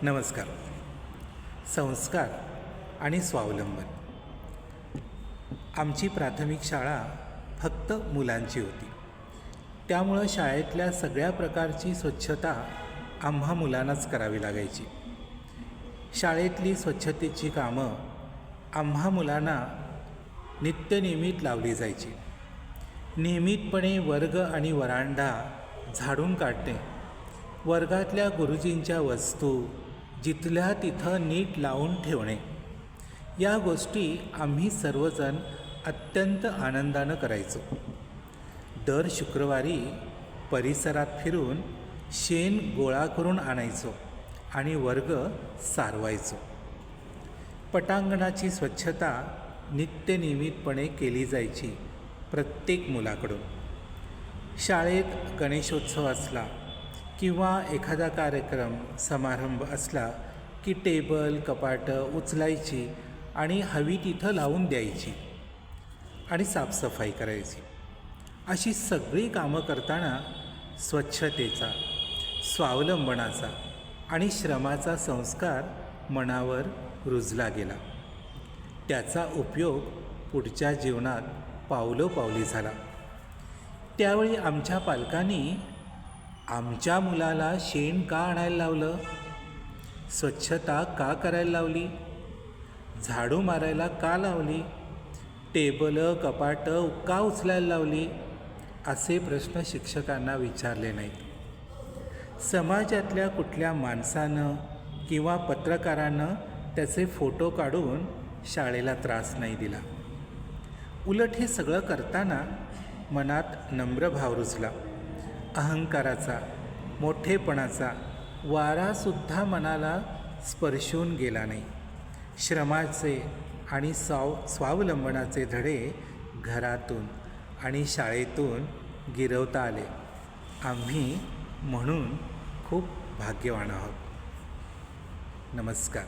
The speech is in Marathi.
नमस्कार. संस्कार आणि स्वावलंबन. आमची प्राथमिक शाळा फक्त मुलांची होती. त्यामुळं शाळेतल्या सगळ्या प्रकारची स्वच्छता आम्हा मुलांनाच करावी लागायची. शाळेतली स्वच्छतेची कामं आम्हा मुलांना नित्यनियमित लावली जायची. नियमितपणे वर्ग आणि वरांडा झाडून काढणे, वर्गातल्या गुरुजींच्या वस्तू जिथल्या तिथं नीट लावून ठेवणे, या गोष्टी आम्ही सर्वजण अत्यंत आनंदानं करायचो. दर शुक्रवारी परिसरात फिरून शेण गोळा करून आणायचो आणि वर्ग सारवायचो. पटांगणाची स्वच्छता नित्यनियमितपणे केली जायची प्रत्येक मुलाकडून. शाळेत गणेशोत्सव असला किंवा एखादा कार्यक्रम समारंभ असला की टेबल कपाटं उचलायची आणि हवी तिथं लावून द्यायची आणि साफसफाई करायची. अशी सगळी कामं करताना स्वच्छतेचा, स्वावलंबनाचा आणि श्रमाचा संस्कार मनावर रुजला गेला. त्याचा उपयोग पुढच्या जीवनात पावलोपावली झाला. त्यावेळी आमच्या पालकांनी आमच्या मुलाला शेण का आणायला लावलं, स्वच्छता का करायला लावली, झाडू मारायला का लावली, टेबलं कपाटं का उचलायला लावली, असे प्रश्न शिक्षकांना विचारले नाहीत. समाजातल्या कुठल्या माणसानं किंवा पत्रकारानं त्याचे फोटो काढून शाळेला त्रास नाही दिला. उलट हे सगळं करताना मनात नम्र भाव रुजला. अहंकाराचा, मोठेपणाचा वारासुद्धा मनाला स्पर्शून गेला नाही. श्रमाचे आणि स्वावलंबनाचे धडे घरातून आणि शाळेतून गिरवता आले. आम्ही म्हणून खूप भाग्यवान आहोत. नमस्कार.